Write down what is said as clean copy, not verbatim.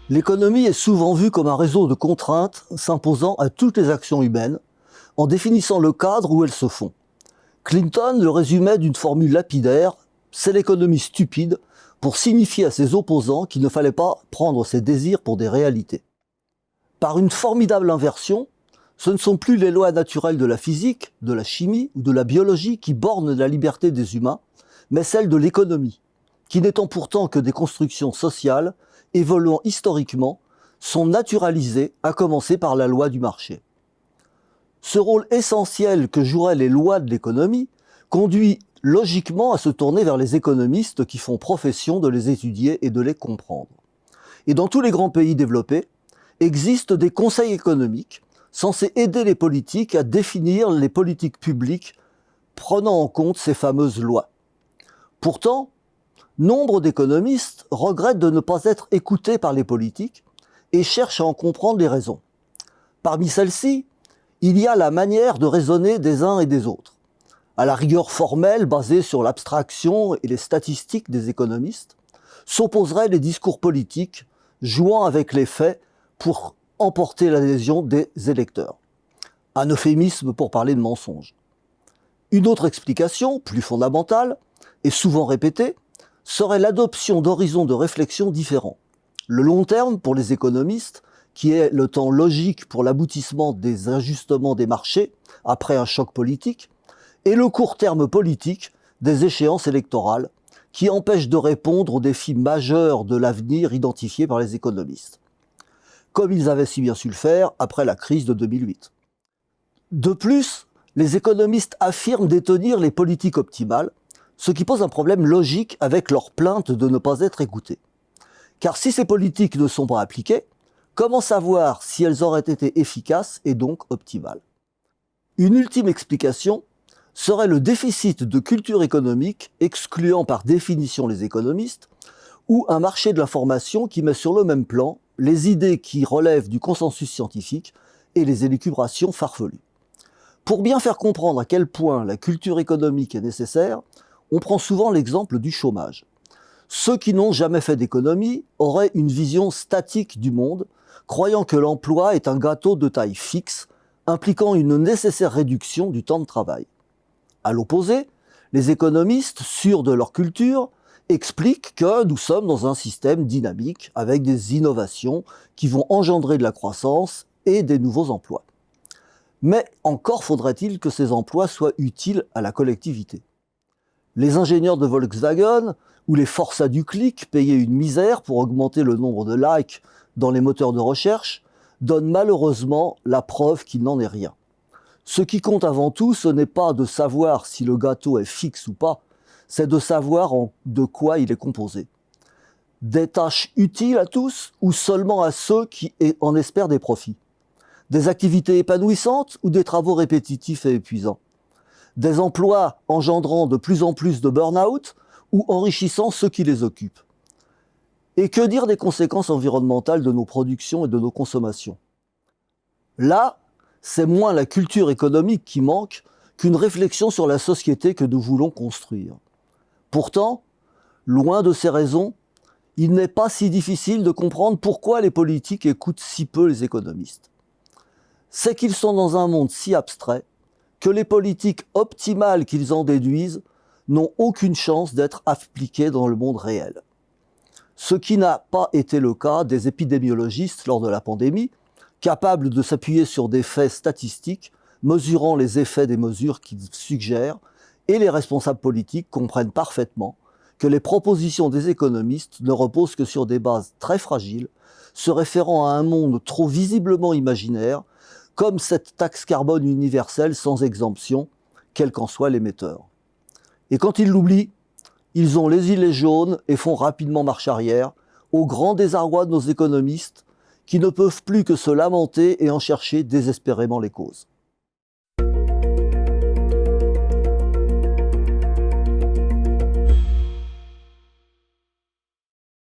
L'économie est souvent vue comme un réseau de contraintes s'imposant à toutes les actions humaines, en définissant le cadre où elles se font. Clinton le résumait d'une formule lapidaire: c'est l'économie stupide, pour signifier à ses opposants qu'il ne fallait pas prendre ses désirs pour des réalités. Par une formidable inversion, ce ne sont plus les lois naturelles de la physique, de la chimie ou de la biologie qui bornent la liberté des humains, mais celles de l'économie, qui n'étant pourtant que des constructions sociales, évoluant historiquement, sont naturalisées, à commencer par la loi du marché. Ce rôle essentiel que joueraient les lois de l'économie conduit logiquement à se tourner vers les économistes qui font profession de les étudier et de les comprendre. Et dans tous les grands pays développés, existent des conseils économiques censés aider les politiques à définir les politiques publiques prenant en compte ces fameuses lois. Pourtant, nombre d'économistes regrettent de ne pas être écoutés par les politiques et cherchent à en comprendre les raisons. Parmi celles-ci, il y a la manière de raisonner des uns et des autres. À la rigueur formelle basée sur l'abstraction et les statistiques des économistes, s'opposeraient les discours politiques jouant avec les faits pour emporter l'adhésion des électeurs. Un euphémisme pour parler de mensonge. Une autre explication, plus fondamentale, et souvent répétée, serait l'adoption d'horizons de réflexion différents. Le long terme, pour les économistes, qui est le temps logique pour l'aboutissement des ajustements des marchés après un choc politique, et le court terme politique des échéances électorales, qui empêchent de répondre aux défis majeurs de l'avenir identifiés par les économistes, comme ils avaient si bien su le faire après la crise de 2008. De plus, les économistes affirment détenir les politiques optimales, ce qui pose un problème logique avec leur plainte de ne pas être écoutées. Car si ces politiques ne sont pas appliquées, comment savoir si elles auraient été efficaces et donc optimales? Une ultime explication serait le déficit de culture économique, excluant par définition les économistes, ou un marché de l'information qui met sur le même plan les idées qui relèvent du consensus scientifique et les élucubrations farfelues. Pour bien faire comprendre à quel point la culture économique est nécessaire, on prend souvent l'exemple du chômage. Ceux qui n'ont jamais fait d'économie auraient une vision statique du monde, croyant que l'emploi est un gâteau de taille fixe, impliquant une nécessaire réduction du temps de travail. À l'opposé, les économistes, sûrs de leur culture, expliquent que nous sommes dans un système dynamique avec des innovations qui vont engendrer de la croissance et des nouveaux emplois. Mais encore faudrait-il que ces emplois soient utiles à la collectivité. Les ingénieurs de Volkswagen ou les forçats du clic payés une misère pour augmenter le nombre de likes dans les moteurs de recherche donnent malheureusement la preuve qu'il n'en est rien. Ce qui compte avant tout, ce n'est pas de savoir si le gâteau est fixe ou pas, c'est de savoir de quoi il est composé. Des tâches utiles à tous ou seulement à ceux qui en espèrent des profits? Des activités épanouissantes ou des travaux répétitifs et épuisants? Des emplois engendrant de plus en plus de burn-out ou enrichissant ceux qui les occupent? Et que dire des conséquences environnementales de nos productions et de nos consommations? Là, c'est moins la culture économique qui manque qu'une réflexion sur la société que nous voulons construire. Pourtant, loin de ces raisons, il n'est pas si difficile de comprendre pourquoi les politiques écoutent si peu les économistes. C'est qu'ils sont dans un monde si abstrait que les politiques optimales qu'ils en déduisent n'ont aucune chance d'être appliquées dans le monde réel. Ce qui n'a pas été le cas des épidémiologistes lors de la pandémie, capables de s'appuyer sur des faits statistiques, mesurant les effets des mesures qu'ils suggèrent, et les responsables politiques comprennent parfaitement que les propositions des économistes ne reposent que sur des bases très fragiles, se référant à un monde trop visiblement imaginaire, comme cette taxe carbone universelle sans exemption, quel qu'en soit l'émetteur. Et quand ils l'oublient, ils ont les gilets jaunes et font rapidement marche arrière, au grand désarroi de nos économistes, qui ne peuvent plus que se lamenter et en chercher désespérément les causes.